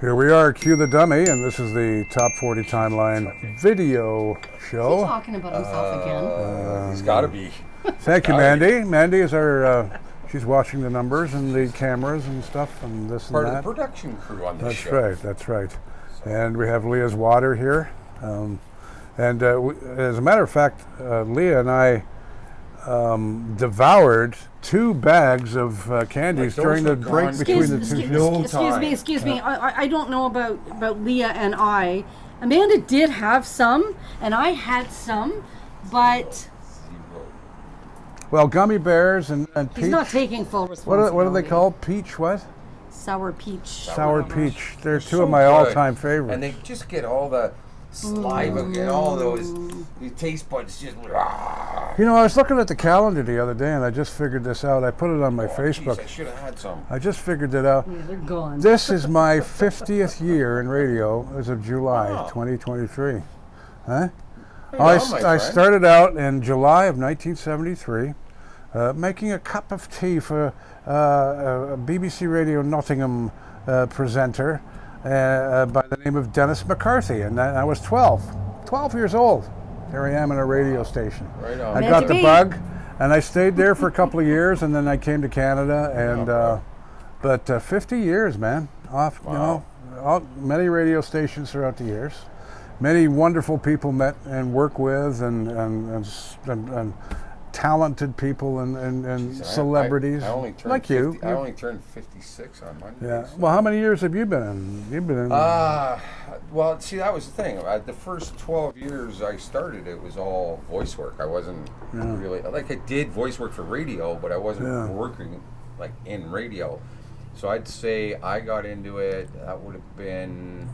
Here we are, Cue the Dummy, and this is the Top 40 Timeline video show. Is he talking about himself again? He's got to be. Thank you, Mandy. Mandy is our, she's watching the numbers and the cameras and stuff and this Part and that. of the production crew on this show. That's right, that's right. And we have Leah's water here. As a matter of fact, Leah and I devoured 2 bags of candies during the break between the two. Excuse me. I don't know about Leah and I. Amanda did have some, and I had some, but... Well, gummy bears and peach. He's not taking full responsibility. What are they called? Peach what? Sour peach. Sour peach. They're 2 so of my good. all-time favorites. And they just get all the saliva and all those your taste buds just. You know, I was looking at the calendar the other day and I just figured this out. I put it on my Facebook. Geez, I should have had some. I just figured it out. Yeah, they're gone. This is my 50th year in radio as of July 2023. Huh? I started out in July of 1973 making a cup of tea for a BBC Radio Nottingham presenter by the name of Dennis McCarthy, and I was 12 years old. Here I am in a radio station. Right on. I got the bug, and I stayed there for a couple of years, and then I came to Canada, and but 50 years, man. Off, wow. You know, many radio stations throughout the years. Many wonderful people met and work with, and talented people and celebrities I only turned like 50, you. I only turned 56 on Monday. Yeah. So. Well, how many years have you been in? You've been in. Well, see, that was the thing. The first 12 years I started, it was all voice work. I wasn't really I did voice work for radio, but I wasn't working like in radio. So I'd say I got into it. That would have been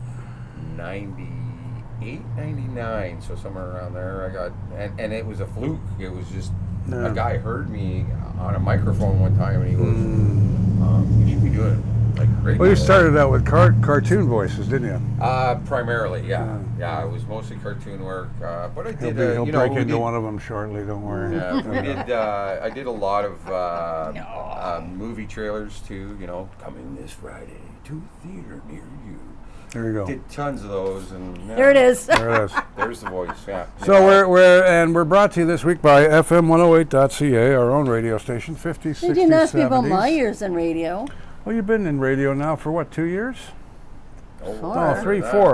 98, 99, so somewhere around there. I got, and it was a fluke. It was just a guy heard me on a microphone one time, and he goes, "You should be doing like radio." Well, you started out with cartoon voices, didn't you? Primarily, yeah. It was mostly cartoon work, but I did. He'll break into one of them shortly. Don't worry. Yeah, we did. I did a lot of movie trailers too. You know, coming this Friday to a theater near you. There you go. Did tons of those, and There it is. There it is. There's the voice. Yeah. So we're brought to you this week by FM108.ca, our own radio station, 50, 60s, You didn't ask me about 70s. my years in radio. Well, you've been in radio now for what, 2 years? Four. No,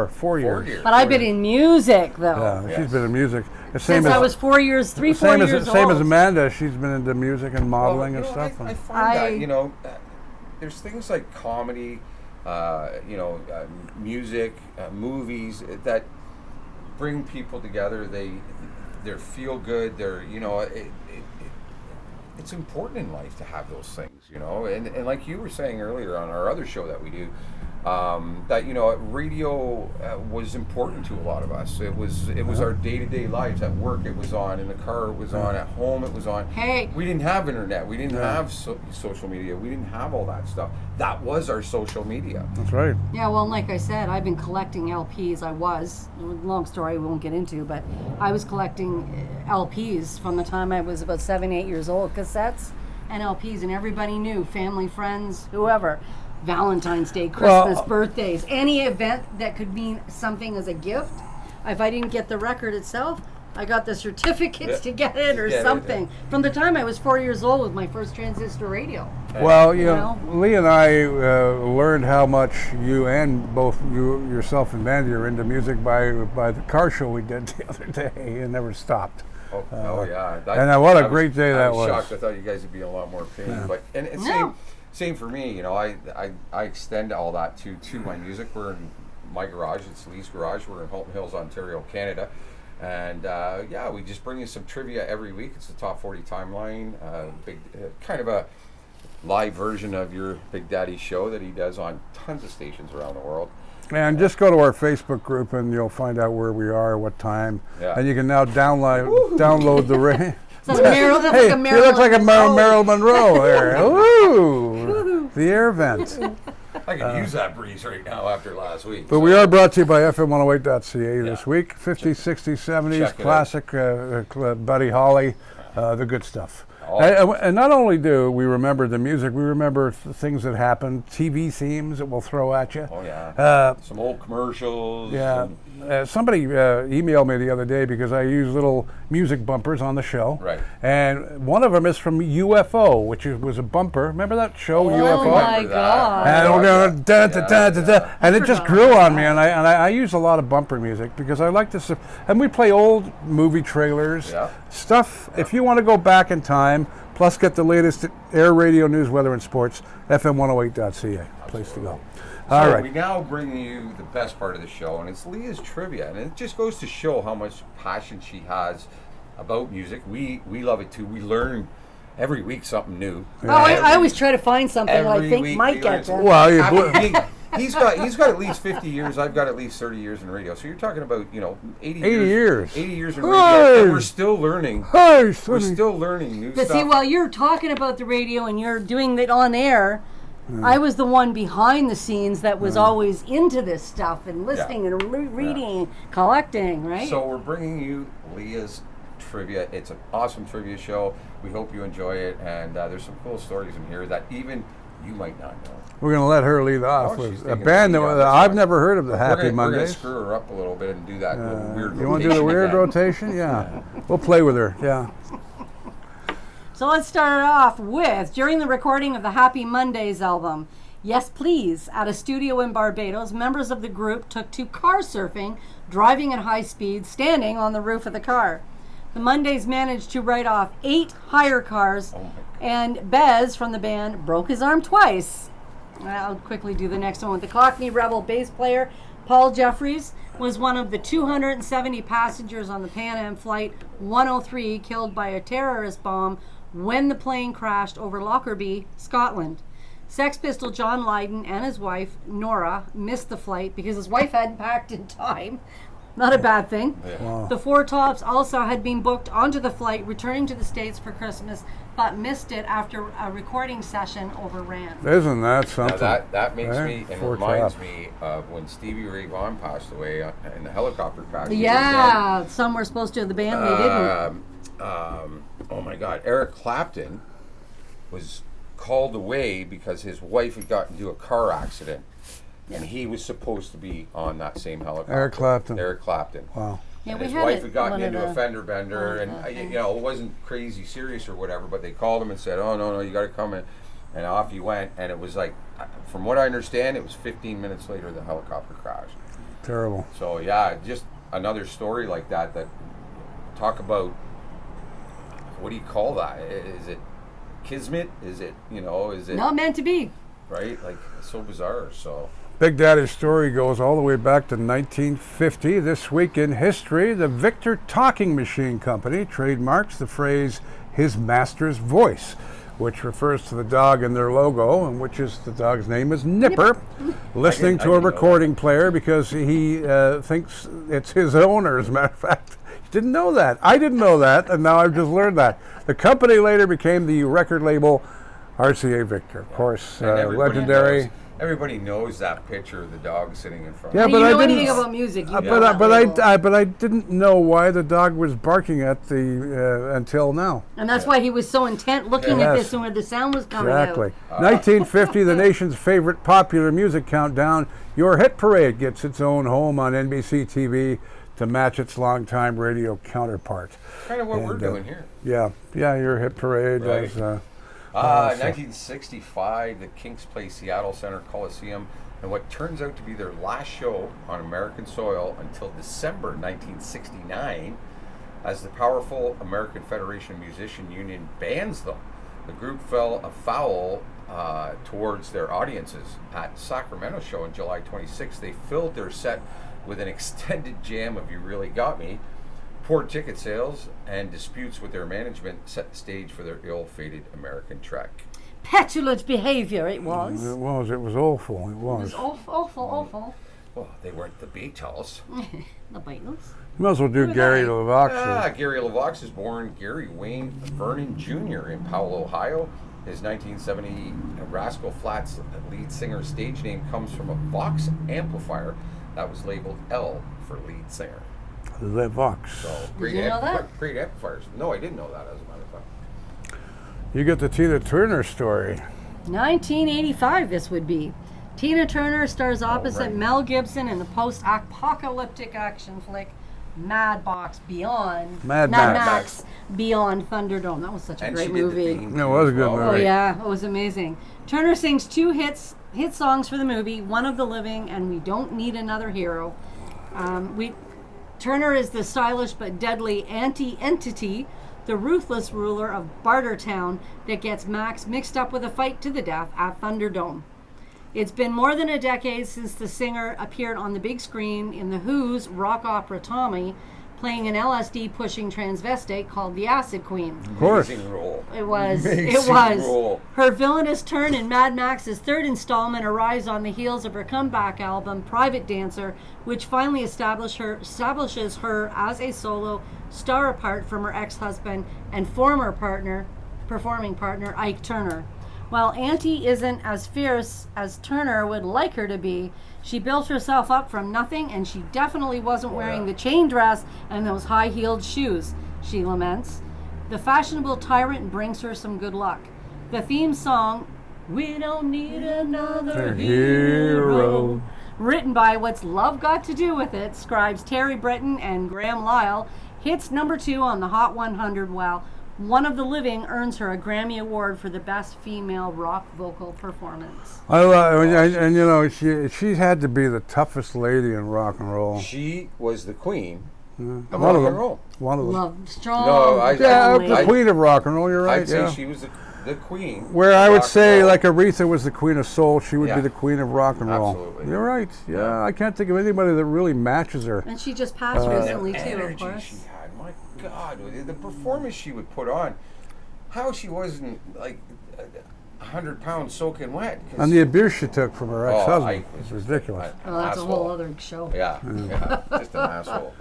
4 years. But I've been in music, though. Yeah, she's been in music. Since I was 4 years, three, 4 years old. Same as Amanda, she's been into music and modeling and stuff. I find that, there's things like comedy, music, movies that bring people together. They feel good. It's important in life to have those things, and like you were saying earlier on our other show that we do, that radio was important to a lot of us. It was our day-to-day lives. At work it was on, in the car it was on, at home it was on. Hey, we didn't have internet, we didn't have social media, we didn't have all that stuff. That was our social media. That's right. yeah, well, like I said, I've been collecting LPs. Long story we won't get into, but I was collecting LPs from the time I was about 7, 8 years old, cassettes and LPs, and everybody knew, family, friends, whoever. Valentine's Day, Christmas, birthdays, any event that could mean something as a gift. If I didn't get the record itself, I got the certificates to get it or something. From the time I was 4 years old with my first transistor radio. Well, you know, Lee and I learned how much you and both yourself and Mandy are into music by the car show we did the other day. It never stopped. And what a great day that was. I was shocked. I thought you guys would be in a lot more pain. But same for me. I extend all that to my music. We're in my garage. It's Lee's garage. We're in Halton Hills, Ontario, Canada. And we just bring you some trivia every week. It's the Top 40 Timeline, kind of a live version of your Big Daddy show that he does on tons of stations around the world. And just go to our Facebook group and you'll find out where we are, what time. Yeah. And you can now download the ring. You look like a Marilyn Monroe there. Ooh, the air vent. I could use that breeze right now after last week. But we are brought to you by FM108.ca this week. 50s, 60s, 70s, classic Buddy Holly, the good stuff. And not only do we remember the music, we remember things that happened, TV themes that we'll throw at you. Oh, yeah. Some old commercials. Yeah. Somebody emailed me the other day because I use little music bumpers on the show. Right. And one of them is from UFO, which was a bumper. Remember that show, UFO? Oh, my God. And it just grew on me. And I use a lot of bumper music because I like to, and we play old movie trailers, stuff. If you want to go back in time, plus get the latest air, radio, news, weather, and sports, FM108.ca. Place to go. All right. We now bring you the best part of the show, and it's Leah's trivia, and it just goes to show how much passion she has about music. We love it too. We learn every week something new. Oh, I always try to find something that I think might get you. Well, he's got at least 50 years. I've got at least 30 years in radio. So you're talking about 80 years. 80 years in radio. And we're still learning. We're still learning new stuff. But see, while you're talking about the radio and you're doing it on air, I was the one behind the scenes that was always into this stuff and listening and reading, collecting, right? So we're bringing you Leah's trivia. It's an awesome trivia show. We hope you enjoy it, and there's some cool stories in here that even you might not know. We're going to let her lead off with a band that I've never heard of, the Happy Mondays. We're going to screw her up a little bit and do that little weird rotation. You want to do the weird rotation? Yeah. We'll play with her, yeah. So let's start it off with, during the recording of the Happy Mondays album, Yes Please, at a studio in Barbados, members of the group took to car surfing, driving at high speed, standing on the roof of the car. The Mondays managed to write off 8 hire cars, and Bez from the band broke his arm twice. I'll quickly do the next one with the Cockney Rebel bass player, Paul Jeffries, was one of the 270 passengers on the Pan Am Flight 103 killed by a terrorist bomb when the plane crashed over Lockerbie, Scotland. Sex Pistol John Lydon and his wife, Nora, missed the flight because his wife hadn't packed in time. Not a bad thing. Yeah. Wow. The Four Tops also had been booked onto the flight returning to the States for Christmas, but missed it after a recording session overran. Isn't that something? Now that makes me, and reminds me of when Stevie Ray Vaughan passed away in the helicopter crash. Yeah, some were supposed to, the band, they didn't. Oh my God, Eric Clapton was called away because his wife had gotten into a car accident, and he was supposed to be on that same helicopter. Eric Clapton. Wow. Yeah, and his wife had gotten into a fender bender, and it wasn't crazy serious or whatever, but they called him and said, "Oh no, you got to come in," and off he went. And it was like, from what I understand, it was 15 minutes later the helicopter crashed. Terrible. So yeah, just another story like that. That talk about. What do you call that? Is it kismet? Is it, is it... Not meant to be. Right? Like, it's so bizarre, so... Big Daddy's story goes all the way back to 1950. This week in history, the Victor Talking Machine Company trademarks the phrase, his master's voice, which refers to the dog in their logo, and which is the dog's name is Nipper, listening to a recording player because he thinks it's his owner, as a matter of fact. Didn't know that. I didn't know that, and now I've just learned that. The company later became the record label RCA Victor. Of course, legendary. Everybody knows that picture of the dog sitting in front. Yeah, of but I didn't. Anything about music? But I didn't know why the dog was barking at the until now. And that's why he was so intent looking at this and where the sound was coming out. 1950, the nation's favorite popular music countdown, Your Hit Parade, gets its own home on NBC TV. To match its longtime radio counterpart. Kind of what we're doing here. Yeah, Your Hit Parade. Right. 1965, the Kinks play Seattle Center Coliseum, and what turns out to be their last show on American soil until December 1969, as the powerful American Federation of Musician Union bans them. The group fell afoul towards their audiences. At Sacramento show on July 26th, they filled their set with an extended jam of You Really Got Me. Poor ticket sales and disputes with their management set the stage for their ill-fated American trek. Petulant behavior, it was. It was awful. It was awful. Well, they weren't the Beatles. The Beatles. You might as well do Gary LaVox. Gary LaVox is born Gary Wayne Vernon Jr. in Powell, Ohio. His 1970 Rascal Flatts lead singer stage name comes from a Vox amplifier that was labeled L for lead singer. The Vox. So Did you know that? Great amplifiers. No, I didn't know that, as a matter of fact. You get the Tina Turner story. 1985, this would be. Tina Turner stars opposite right. Mel Gibson in the post-apocalyptic action flick Mad Max Beyond Thunderdome. That was such a And great she did the movie. theme It was a good as well, movie. Oh right? yeah, it was amazing. Turner sings 2 hit songs for the movie, One of the Living and We Don't Need Another Hero. Turner is the stylish but deadly anti-entity, the ruthless ruler of Bartertown that gets Max mixed up with a fight to the death at Thunderdome. It's been more than a decade since the singer appeared on the big screen in The Who's rock opera Tommy, playing an LSD-pushing transvestite called the Acid Queen. Of course. Amazing role. It was. Amazing role. Her villainous turn in Mad Max's 3rd installment arrives on the heels of her comeback album, Private Dancer, which finally establishes her as a solo star apart from her ex-husband and former performing partner, Ike Turner. While Auntie isn't as fierce as Turner would like her to be, she built herself up from nothing, and she definitely wasn't wearing the chain dress and those high-heeled shoes, she laments. The fashionable tyrant brings her some good luck. The theme song, We Don't Need Another Hero, written by What's Love Got to Do with It, scribes Terry Britton and Graham Lyle, hits number 2 on the Hot 100, while One of the Living earns her a Grammy Award for the Best Female Rock Vocal Performance. And you know, she had to be the toughest lady in rock and roll. She was the queen of One rock of and them. roll. One of them. Love, strong, No, The queen of rock and roll, you're right. I'd say yeah. she was the queen. Where of I would rock and say, roll. like Aretha was the queen of soul, she would be Yeah. the queen of rock and roll. Absolutely. You're right. Yeah, I can't think of anybody that really matches her. And she just passed recently, the too, of energy course. she had, my God, the performance she would put on, how she wasn't like 100 pounds soaking wet. 'Cause- And the abuse she took from her ex-husband Ike was just ridiculous. Oh, that's a whole other show. Yeah, just an asshole.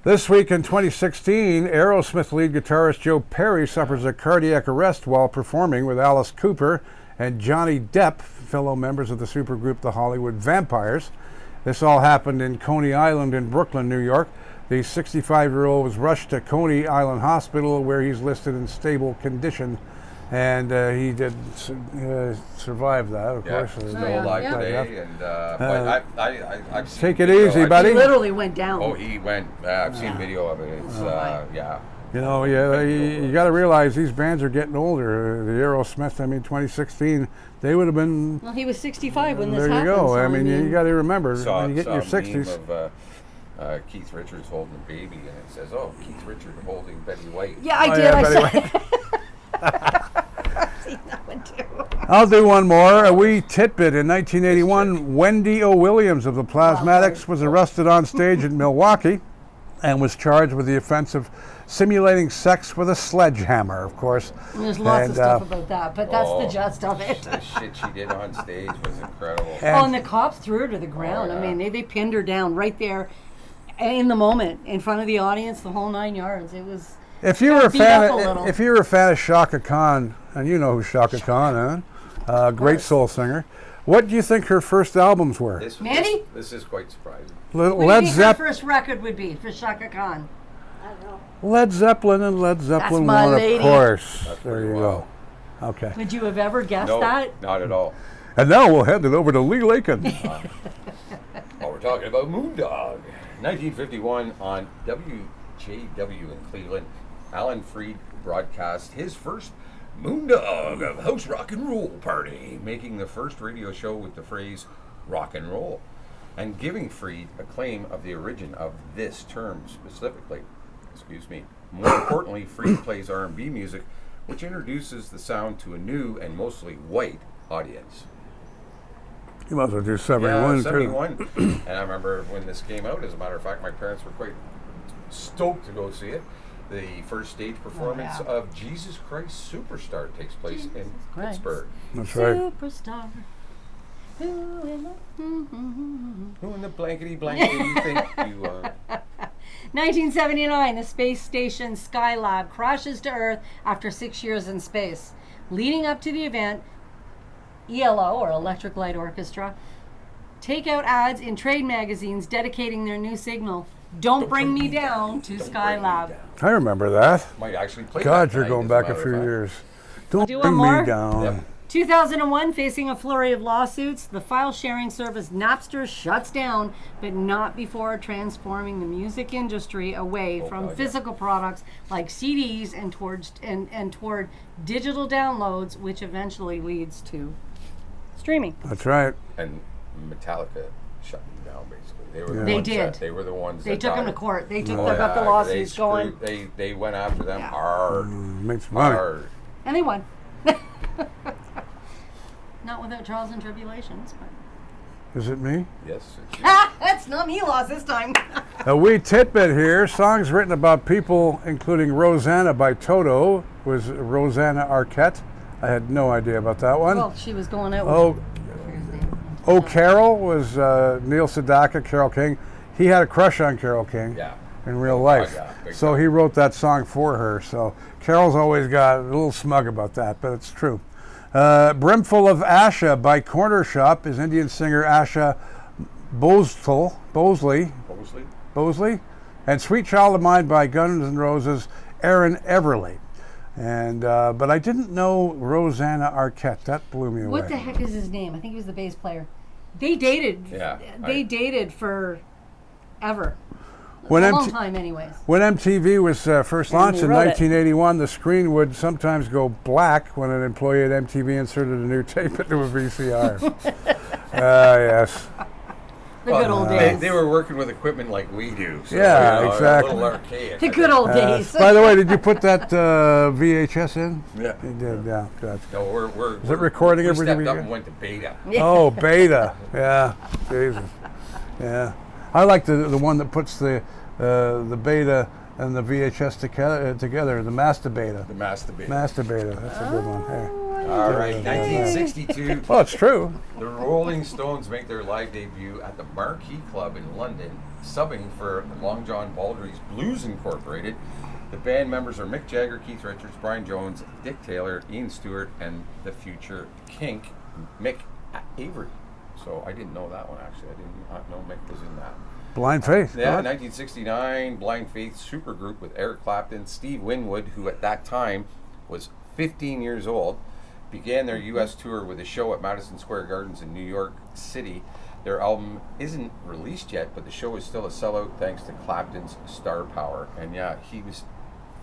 This week in 2016, Aerosmith lead guitarist Joe Perry suffers a cardiac arrest while performing with Alice Cooper and Johnny Depp, fellow members of the supergroup The Hollywood Vampires. This all happened in Coney Island in Brooklyn, New York. The 65-year-old was rushed to Coney Island Hospital, where he's listed in stable condition, and he did survive that, of Yeah, course. still yeah. alive Yeah. today, and but I've seen Take it video. easy, I've buddy. He literally went down. Oh, he went. I've seen video of it. It's yeah. You know, you got to realize these bands are getting older. The Aerosmith, 2016, they would have been. Well, he was 65 when this There you happened. go. So I mean, you got to remember Saw, when you get in your saw a 60s. meme of Keith Richards holding a baby, and it says, "Oh, Keith Richards holding Betty White." Yeah, I Oh, did. yeah, I Betty saw I've seen that one too. I'll do one more. A wee tidbit. In 1981, Wendy O. Williams of the Plasmatics was arrested on stage in Milwaukee and was charged with the offense of simulating sex with a sledgehammer, of course. And there's lots of And, stuff about that, but that's the Oh, gist of it. The shit she did on stage was incredible. Oh, and the cops threw her to the ground. yeah. I mean, they pinned her down right there in the moment, in front of the audience, the whole 9 yards. It was. If you were a Beat up a fan, little. if you were a fan of Shaka Khan, and you know who Shaka Khan is, great soul singer. What do you think her first albums were? Manny? This is quite surprising. What do you Led think her Zeppelin, first record would be for Shaka Khan? Led Zeppelin, and Led Zeppelin my 1, lady. of course. That's There pretty you wild. go. Okay. Would you have ever guessed No, that? not at all. And now we'll hand it over to Lee Lakin. Oh, we're talking about Moondog. 1951 on WJW in Cleveland. Alan Freed broadcast his first Moondog of House Rock and Roll Party, making the first radio show with the phrase rock and roll, and giving Freed a claim of the origin of this term specifically. Excuse me. More importantly, Freed plays R&B music, which introduces the sound to a new and mostly white audience. You might as well do 71, Yeah, too. 71. And I remember when this came out, as a matter of fact, my parents were quite stoked to go see it. The first stage performance yeah. of Jesus Christ Superstar takes place in Christ. Pittsburgh. That's right. Superstar. Who in the- Who in the blankety blanket do you think you are? 1979, the space station Skylab crashes to Earth after 6 years in space. Leading up to the event, ELO, or Electric Light Orchestra, take out ads in trade magazines dedicating their new signal, Don't Bring Me Down, to Don't bring me Skylab. down. I remember that. Might actually play God, that you're tonight, going as back a matter few of fact. years. Don't do bring one more. me down. Yep. 2001, facing a flurry of lawsuits, the file-sharing service Napster shuts down, but not before transforming the music industry away from physical products like CDs and toward digital downloads, which eventually leads to streaming. That's right. And Metallica shut them down, basically. They were the They ones did. They were the ones They that took them to died. court. They took Oh, got the yeah, lawsuits going. They went after them hard. Makes money. Hard. And they won. Not without trials and tribulations, but Is it me? Yes. that's not me lost this time. A wee tidbit here. Songs written about people, including Rosanna by Toto, was Rosanna Arquette. I had no idea about that one. Well, she was going out. Oh, Carol was Neil Sedaka, Carole King. He had a crush on Carole King Yeah. in real life. yeah, big So time. he wrote that song for her. So Carol's always got a little smug about that, but it's true. Brimful of Asha by Corner Shop is Indian singer Asha Bosley, and Sweet Child of Mine by Guns N' Roses, Aaron Everly. And but I didn't know Rosanna Arquette. That blew me away. What the heck is his name? I think he was the bass player. They dated. Yeah, They dated for ever. When A long time, anyways. When MTV was first launched in wrote it. 1981, the screen would sometimes go black when an employee at MTV inserted a new tape into a VCR. Yes. The good old days. They were working with equipment like we do. So, Yeah, exactly. A little archaic. The good old days. By the way, did you put that VHS in? Yeah. You did, yeah. Good. No, we're. Is it recording we everything stepped we up and get? went to beta. Oh, beta. Yeah. Jesus. Yeah. I like the one that puts the beta and the VHS together, the master beta. The master beta. Master beta. That's a good one. Here. All right, 1962. Oh, it's true. The Rolling Stones make their live debut at the Marquee Club in London, subbing for Long John Baldry's Blues Incorporated. The band members are Mick Jagger, Keith Richards, Brian Jones, Dick Taylor, Ian Stewart, and the future Kink, Mick Avery. So I didn't know that one, actually. I did not know Mick was in that. Blind Faith. Yeah, What? 1969, Blind Faith supergroup with Eric Clapton, Steve Winwood, who at that time was 15 years old, began their U.S. tour with a show at Madison Square Gardens in New York City. Their album isn't released yet, but the show is still a sellout thanks to Clapton's star power. And yeah, he was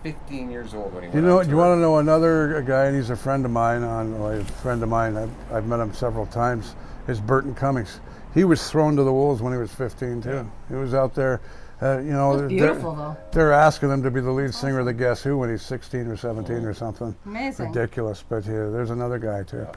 15 years old when he went You know, on you tour. want to know another guy, and he's a friend of mine. I've met him several times. Is Burton Cummings. He was thrown to the wolves when he was 15 too. Yeah. He was out there. That's beautiful, though. They're asking him to be the lead singer of the Guess Who when he's 16 or 17 or something. Amazing. Ridiculous. But yeah, there's another guy too.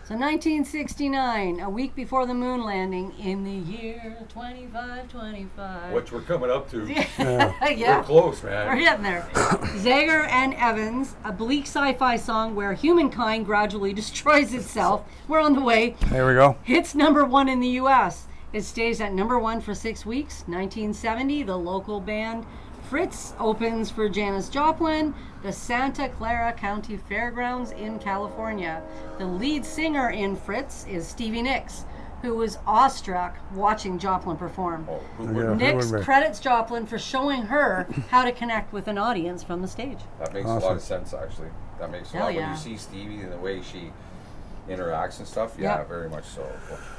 So 1969, a week before the moon landing in the year 2525. Which we're coming up to. Yeah. We're close, man. We're getting there. Zager and Evans, a bleak sci-fi song where humankind gradually destroys itself. We're on the way. There we go. Hits #1 in the U.S. It stays at #1 for 6 weeks. 1970, the local band Fritz opens for Janis Joplin, the Santa Clara County Fairgrounds in California. The lead singer in Fritz is Stevie Nicks, who was awestruck watching Joplin perform. Oh, who Yeah. wouldn't? Nicks wouldn't be? credits Joplin for showing her how to connect with an audience from the stage. That makes a lot of sense, actually. That makes a Hell lot. When yeah. you see Stevie and the way she interacts and stuff, yeah, Yep. very much so.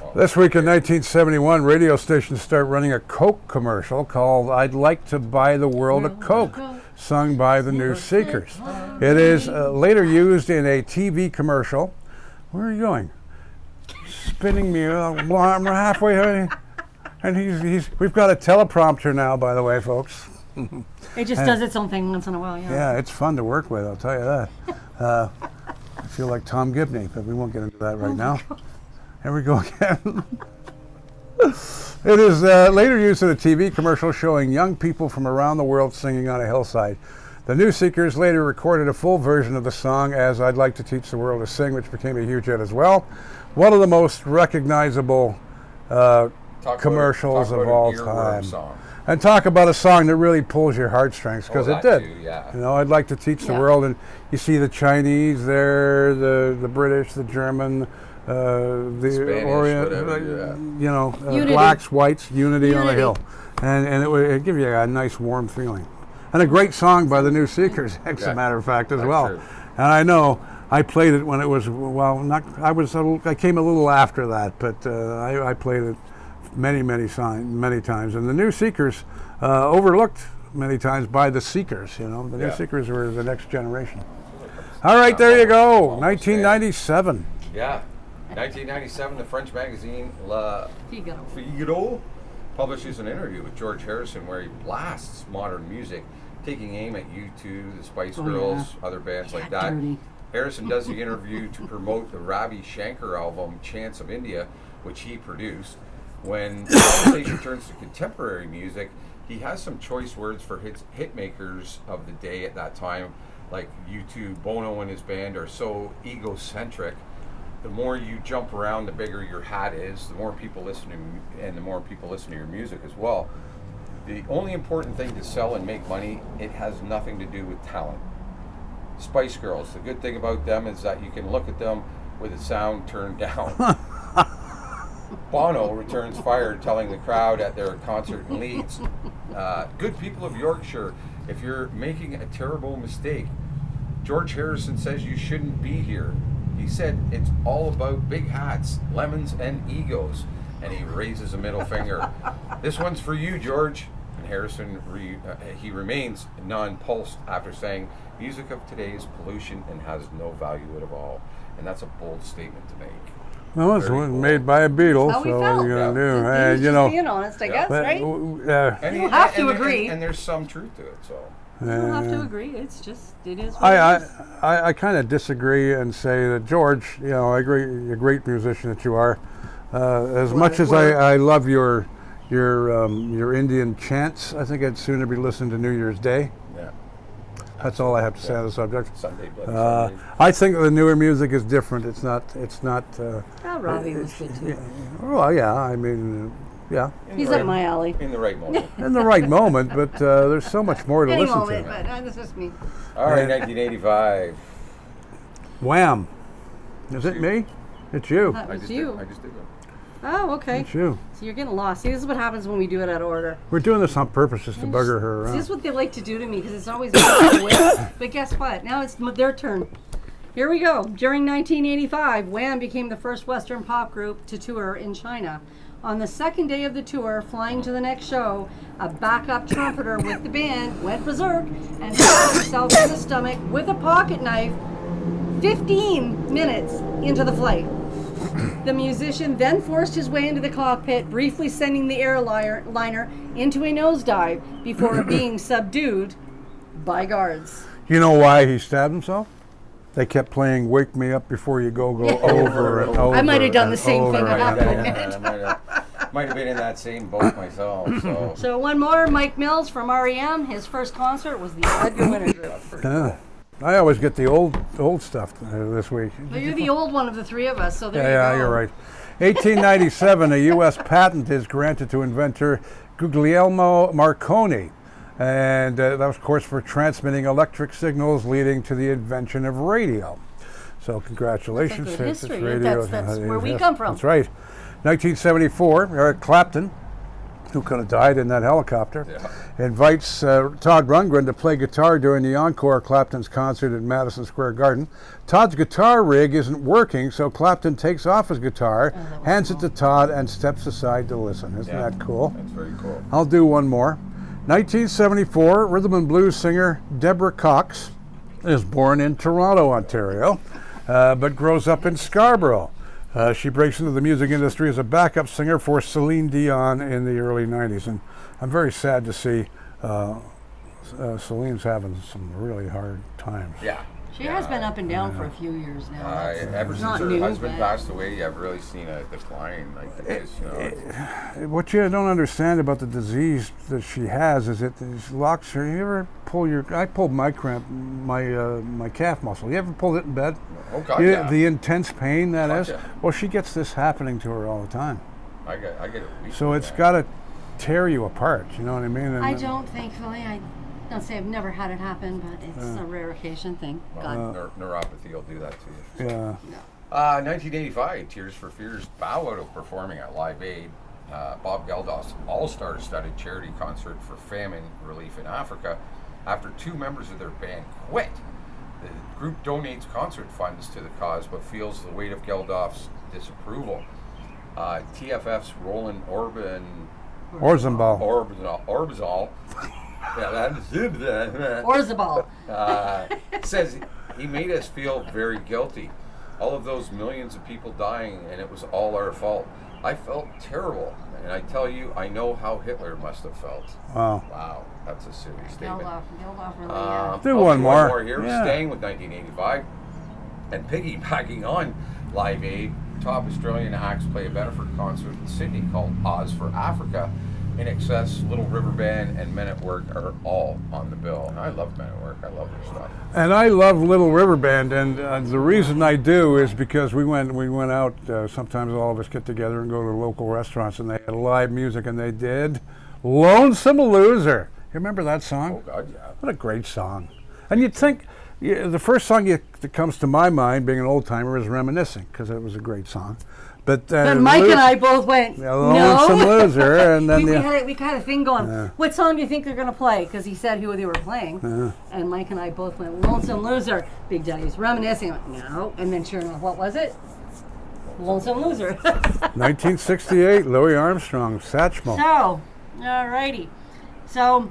Well, This week in 1971, radio stations start running a Coke commercial called "I'd Like to Buy the World a Coke," sung by the New Seekers. It is later used in a TV commercial. Where are you going? Spinning me. I'm halfway, honey. And we've got a teleprompter now, by the way, folks. It just does its own thing once in a while, yeah. Yeah, it's fun to work with, I'll tell you that. I feel like Tom Gibney, but we won't get into that right now. Here we go again. It is later used in a TV commercial showing young people from around the world singing on a hillside. The New Seekers later recorded a full version of the song as "I'd Like to Teach the World to Sing," which became a huge hit as well. One of the most recognizable commercials of all time. Song. And talk about a song that really pulls your heartstrings, because it that did. too, yeah. You know, I'd like to teach the world, and you see the Chinese there, the British, the German, the Spanish, Orient, whatever, you know, Unity. blacks, whites, unity on a Unity. hill, and it'd give you a nice warm feeling, and a great song by the New Seekers, as a matter of fact, as That's well. true. And I know I played it when it was, well, not, I came a little after that, but I played it many times. And the New Seekers, overlooked many times by the Seekers, you know. The New Seekers were the next generation. All right, there you go, 1997. Yeah, 1997, the French magazine Le Figaro. Figaro publishes an interview with George Harrison where he blasts modern music, taking aim at U2, the Spice Girls, other bands like that. Dirty. Harrison does the interview to promote the Ravi Shankar album Chants of India, which he produced. When the conversation turns to contemporary music, he has some choice words for hit makers of the day at that time, like U2. Bono and his band are so egocentric. The more you jump around, the bigger your hat is, the more people listen to, and the more people listen to your music as well. The only important thing to sell and make money, it has nothing to do with talent. Spice Girls, the good thing about them is that you can look at them with the sound turned down. Bono returns fire, telling the crowd at their concert in Leeds, good people of Yorkshire, if you're making a terrible mistake, George Harrison says you shouldn't be here. He said it's all about big hats, lemons, and egos. And he raises a middle finger. This one's for you, George. And Harrison, he remains nonplussed after saying, music of today is pollution and has no value at all. And that's a bold statement to make. Well, it's made by a Beatle, so what are you going to do? He was just being honest, I guess, right? And you have to agree. And there's some truth to it, so. You don't have to agree. It's just, it is what it is. I kind of disagree and say that George, you know, I agree, you're a great musician that you are. As much as I love your Indian chants, I think I'd sooner be listening to New Year's Day. Yeah. That's all I have to say on the subject. Sunday, Sunday. I think the newer music is different. It's not. Robbie was good too. Well, yeah. I mean, yeah. He's up my alley. In the right moment. In the right moment, but there's so much more to listen moment, to. but that's just me. All right, 1985. Wham! Is it me? It's you. That was you. I just did that. Oh, okay. It's you. So you're getting lost. See, this is what happens when we do it out of order. We're doing this on purpose just to bugger her around. This is what they like to do to me because it's always But guess what? Now it's their turn. Here we go. During 1985, Wham became the first Western pop group to tour in China. On the second day of the tour, flying to the next show, a backup trumpeter with the band went berserk and shot himself in the stomach with a pocket knife 15 minutes into the flight. The musician then forced his way into the cockpit, briefly sending the airliner into a nosedive before being subdued by guards. You know why he stabbed himself? They kept playing "Wake Me Up Before You Go" over and over. I might have done the same thing. I have to admit. Might have been in that same boat myself. So one more, Mike Mills from REM. His first concert was the Edgar Winter Group. Yeah. I always get the old stuff this week. Well, you're the old one of the three of us, so there you go. Yeah, you're right. 1897, a U.S. patent is granted to inventor Guglielmo Marconi. And that was, of course, for transmitting electric signals leading to the invention of radio. So congratulations. That's a good history. Radio. That's where we come from. That's right. 1974, Eric Clapton, who could have died in that helicopter, invites Todd Rundgren to play guitar during the encore of Clapton's concert at Madison Square Garden. Todd's guitar rig isn't working, so Clapton takes off his guitar, hands it to Todd, and steps aside to listen. Isn't that cool? That's very cool. I'll do one more. 1974, rhythm and blues singer Deborah Cox is born in Toronto, Ontario, but grows up in Scarborough. She breaks into the music industry as a backup singer for Celine Dion in the early 90s. And I'm very sad to see Celine's having some really hard times. Yeah. She has been up and down for a few years now. Ever since her husband passed away, I've really seen a decline. What you don't understand about the disease that she has is it locks her. You ever pull I pulled my calf muscle. You ever pulled it in bed? Oh God, yeah. The intense pain that is. Yeah. Well, she gets this happening to her all the time. I get it. So it's got to tear you apart. You know what I mean? And I don't, thankfully. Don't say I've never had it happen, but it's a rare occasion thing. Neuropathy will do that to you. Yeah. 1985, Tears for Fears bow out of performing at Live Aid. Bob Geldof's all-star studded charity concert for famine relief in Africa after two members of their band quit. The group donates concert funds to the cause, but feels the weight of Geldof's disapproval. TFF's Roland Orzabal. Orzabal. Orzabal. Says he made us feel very guilty. All of those millions of people dying, and it was all our fault. I felt terrible, and I tell you, I know how Hitler must have felt. Wow, that's a serious statement. Geldof really, Do one more here. Yeah. Staying with 1985 and piggybacking on Live Aid, top Australian acts play a benefit concert in Sydney called Oz for Africa. In Excess, Little River Band, and Men at Work are all on the bill. And I love Men at Work. I love their stuff. And I love Little River Band, and the reason I do is because we went out. Sometimes all of us get together and go to local restaurants, and they had live music, and they did "Lonesome Loser." You remember that song? Oh God, yeah. What a great song! And you'd think the first song that comes to my mind, being an old timer, is "Reminiscing," because it was a great song. But Mike and I both went, Lonesome Loser, and then we had a thing going. What song do you think they're going to play? Because he said who they were playing, and Mike and I both went, Lonesome Loser. Big Daddy's Reminiscing. I went, no, and then sure enough, what was it? Lonesome Loser. 1968, Louis Armstrong, Satchmo. So, alrighty. So,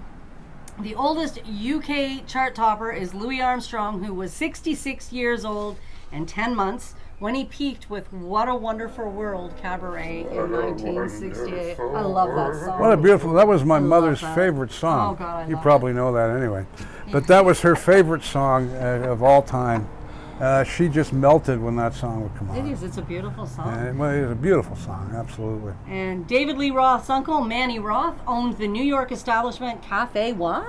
the oldest UK chart topper is Louis Armstrong, who was 66 years old and 10 months. When he peaked with What a Wonderful World Cabaret in 1968. I love that song. What a beautiful, that was my mother's favorite song. Oh, God, I you love probably know that anyway. But that was her favorite song of all time. She just melted when that song would come on. It is, it's a beautiful song. Well, it is a beautiful song, absolutely. And David Lee Roth's uncle, Manny Roth, owned the New York establishment Cafe what?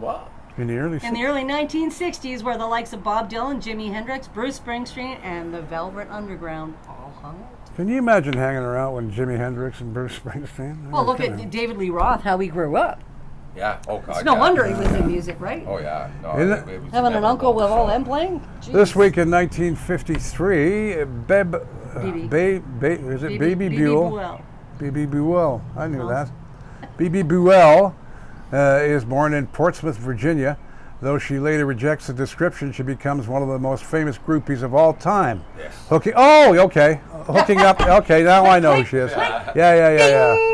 Wow. In the early 1960s, where the likes of Bob Dylan, Jimi Hendrix, Bruce Springsteen, and the Velvet Underground all hung out. Can you imagine hanging around with Jimi Hendrix and Bruce Springsteen? Well, look at David Lee Roth, how he grew up. Yeah. Oh God. It's no wonder he was in music, right? Oh yeah. No, Isn't it? it was Having an uncle with all so- them playing? Jeez. This week in 1953, is it Baby Buell? Buell. B.B. Buell. I knew that. B.B. Buell is born in Portsmouth, Virginia. Though she later rejects the description, she becomes one of the most famous groupies of all time. Yes. Hooking up. Okay, now I know who she is. Yeah.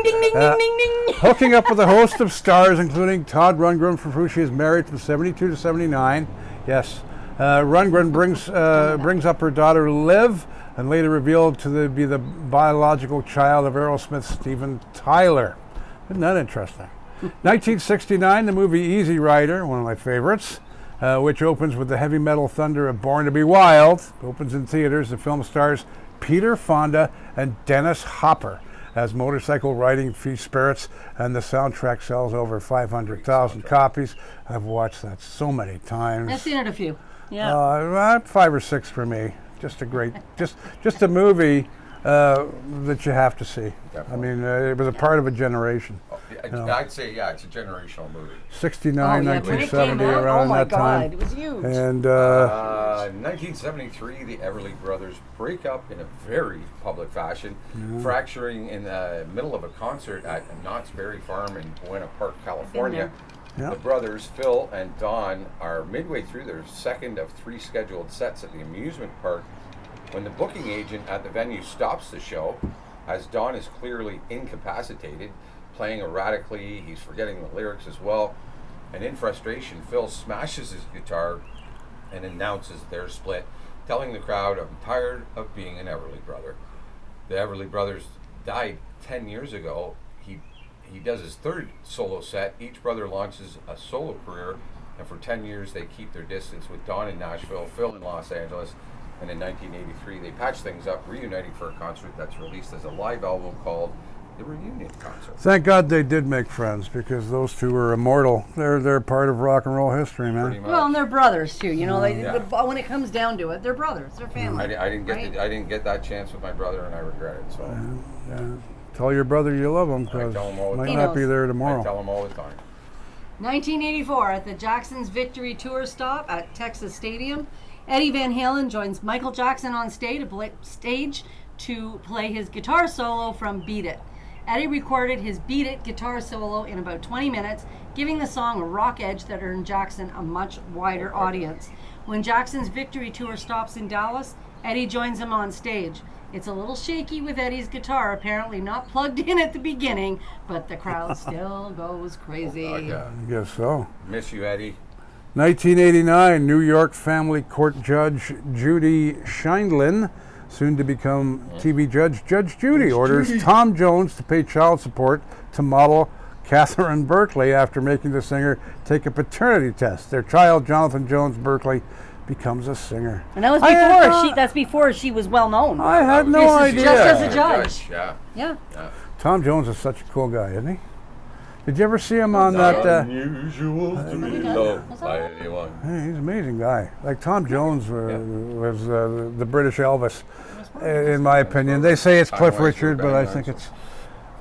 Ding, ding, ding, ding, ding. Hooking up with a host of stars, including Todd Rundgren, for who she is married from 72 to 79. Yes. Rundgren brings up her daughter Liv, and later revealed to be the biological child of Aerosmith's Steven Tyler. Isn't that interesting? 1969, the movie Easy Rider, one of my favorites, which opens with the heavy metal thunder of Born to Be Wild, opens in theaters. The film stars Peter Fonda and Dennis Hopper as motorcycle riding free spirits, and the soundtrack sells over 500,000 copies. I've watched that so many times. I've seen it a few. Yeah. 5 or 6 for me. Just a great, just a movie that you have to see. Definitely. I mean, it was a part of a generation. I'd say, yeah, it's a generational movie. 69, when it came 1970, out, around oh my that time. God, it was huge. And 1973, the Everly Brothers break up in a very public fashion, fracturing in the middle of a concert at Knott's Berry Farm in Buena Park, California. Yeah. The brothers, Phil and Don, are midway through their second of 3 scheduled sets at the amusement park when the booking agent at the venue stops the show, as Don is clearly incapacitated, playing erratically. He's forgetting the lyrics as well. And in frustration, Phil smashes his guitar and announces their split, telling the crowd, "I'm tired of being an Everly brother." The Everly Brothers died 10 years ago. He does his 3rd solo set. Each brother launches a solo career, and for 10 years they keep their distance, with Don in Nashville, Phil in Los Angeles, and in 1983 they patch things up, reuniting for a concert that's released as a live album called The Reunion Concert. Thank God they did make friends, because those two are immortal. They're part of rock and roll history, man. Pretty much. Well, and they're brothers too. You know, Yeah. but when it comes down to it, they're brothers. They're family. I didn't get right? I didn't get that chance with my brother, and I regret it. So Yeah. Tell your brother you love him, I because tell him all the might time. not be there I tomorrow. tell him all the time. 1984, at the Jackson's Victory Tour stop at Texas Stadium, Eddie Van Halen joins Michael Jackson on stage to play his guitar solo from Beat It. Eddie recorded his Beat It guitar solo in about 20 minutes, giving the song a rock edge that earned Jackson a much wider audience. When Jackson's victory tour stops in Dallas, Eddie joins him on stage. It's a little shaky with Eddie's guitar, apparently not plugged in at the beginning, but the crowd still goes crazy. I guess so. Miss you, Eddie. 1989, New York family court judge Judy Scheindlin, soon to become TV judge Judge Judy, orders Tom Jones to pay child support to model Catherine Berkeley after making the singer take a paternity test. Their child, Jonathan Jones Berkeley, becomes a singer. And that was before that's before she was well known. I had no idea. Just as a judge. Yeah. Tom Jones is such a cool guy, isn't he? Did you ever see him on that? Unusual to be loved by anyone. Hey, he's an amazing guy. Like Tom Jones was the British Elvis, in my opinion. They say it's Cliff Richard, but I think it's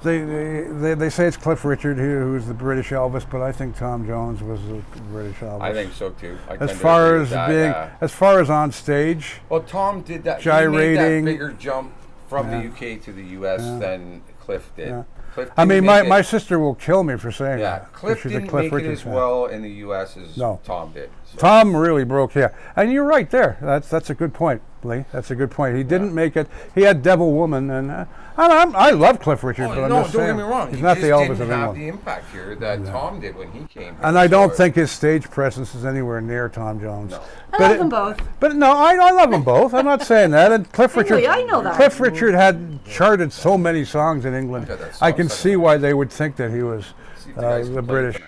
they say it's Cliff Richard who's the British Elvis, but I think Tom Jones was the British Elvis. I think so too. As far as on stage. Well, Tom did that. Gyrating. He made that bigger jump from the UK to the US than Cliff did. Yeah. Cliff I mean, my sister will kill me for saying that. Cliff didn't make it as well in the US as Tom did. So. Tom really broke, and you're right there. That's a good point, Lee. That's a good point. He didn't make it. He had Devil Woman, and I love Cliff Richard, but I'm just saying, don't get me wrong. He's he not just the Elvis didn't of have England. the impact here that Tom did when he came. And I don't think his stage presence is anywhere near Tom Jones. No. I love them both. But no, I love them both. I'm not saying that. And Cliff Richard, I know that. Cliff Richard had charted so many songs in England. I can see why they would think that he was the British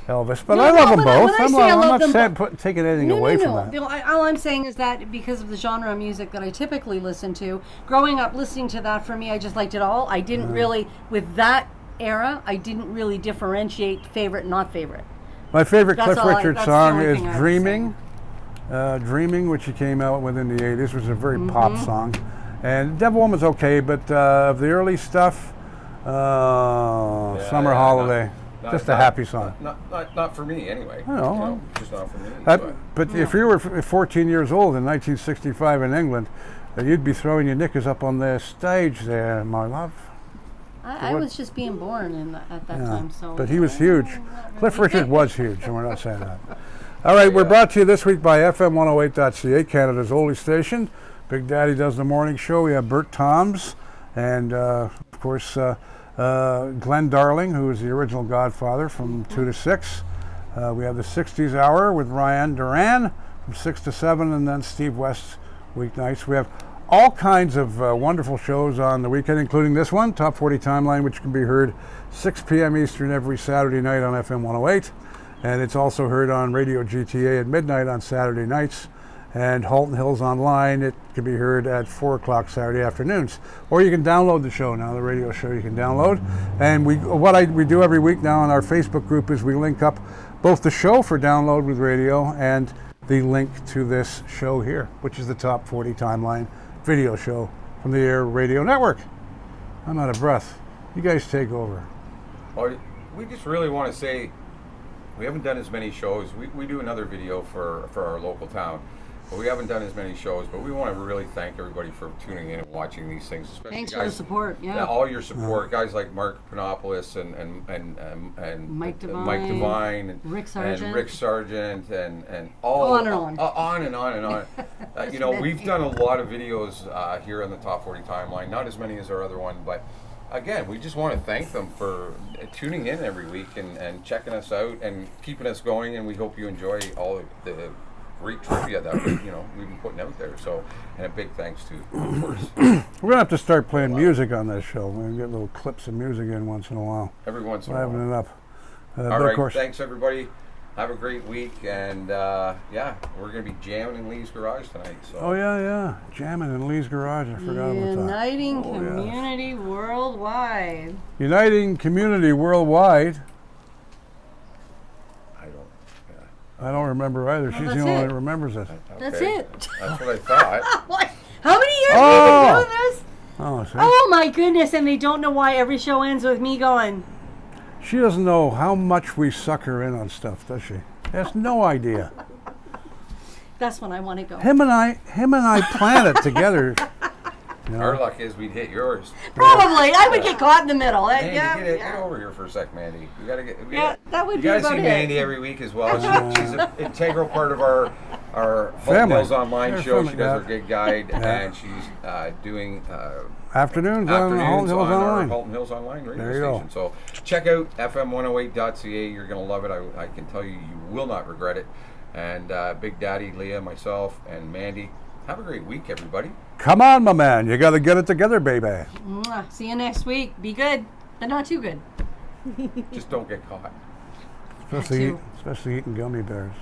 Elvis. But I love them both. I'm not taking anything away from that. All I'm saying is that because of the genre of music that I typically listen to, growing up listening to that, for me, I just liked it all. I didn't really, with that era, I didn't really differentiate favorite and not favorite. My favorite Cliff Richard song is Dreaming. Dreaming, which he came out with in the 80s, was a very pop song. And Devil Woman's okay, but of the early stuff, Summer Holiday, just a happy song. Not for me, anyway. Just not for me. But if you were 14 years old in 1965 in England, you'd be throwing your knickers up on the stage there, my love. I was just being born at that time, so. But he was huge. Cliff Richard was huge, and we're not saying that. All right, we're brought to you this week by FM 108.ca, Canada's oldie station. Big Daddy does the morning show. We have Bert Toms, and of course Glenn Darling, who is the original Godfather from 2 to 6. We have the 60s Hour with Ryan Duran from 6 to 7, and then Steve West weeknights. We have all kinds of wonderful shows on the weekend, including this one, Top 40 Timeline, which can be heard 6 p.m. Eastern every Saturday night on FM 108. And it's also heard on Radio GTA at midnight on Saturday nights. And Halton Hills Online, it can be heard at 4 o'clock Saturday afternoons. Or you can download the show now, the radio show you can download. And we do every week now on our Facebook group is we link up both the show for download with radio and the link to this show here, which is the Top 40 Timeline video show from the Air Radio Network. I'm out of breath. You guys take over. Well, we just really want to say we haven't done as many shows. We do another video for our local town, but we haven't done as many shows. But we want to really thank everybody for tuning in and watching these things. Especially Thanks guys, for the support. Yeah, all your support, guys like Mark Panopoulos and Mike Devine, and Rick Sargent, and all on and on. On and on and on. We've done a lot of videos here on the Top 40 Timeline. Not as many as our other one, but. Again, we just want to thank them for tuning in every week and checking us out and keeping us going. And we hope you enjoy all of the great trivia that we've been putting out there. So, and a big thanks to, of course. We're gonna have to start playing music on this show. We're gonna get little clips of music in once in a while. Every once in a while. We're having it up. All right. Course, thanks everybody. Have a great week, and we're going to be jamming in Lee's Garage tonight. So. Oh, yeah. Jamming in Lee's Garage. I forgot about that. Uniting Community Worldwide. Uniting Community Worldwide. I don't remember either. She's the only one that remembers it. Okay. That's it. That's what I thought. How many years have we been doing this? Oh, my goodness, and they don't know why every show ends with me going... She doesn't know how much we suck her in on stuff, does she? Has no idea. That's when I want to go. Him and I plan it together. Our luck is we'd hit yours. Probably. I would get caught in the middle. Mandy, get over here for a sec, Mandy. We gotta get. That would be you about gotta see it. Mandy every week as well. She's an integral part of our our Holton Family. Hills Online They're show. family, She does yeah. her gig guide, and she's doing Afternoons on Holton Hills on our Online. Holton Hills Online radio There you station. So check out fm108.ca. You're going to love it. I can tell you, you will not regret it. And Big Daddy, Leah, myself, and Mandy, have a great week, everybody. Come on, my man. You got to get it together, baby. Mwah. See you next week. Be good, but not too good. Just don't get caught. Especially eating gummy bears.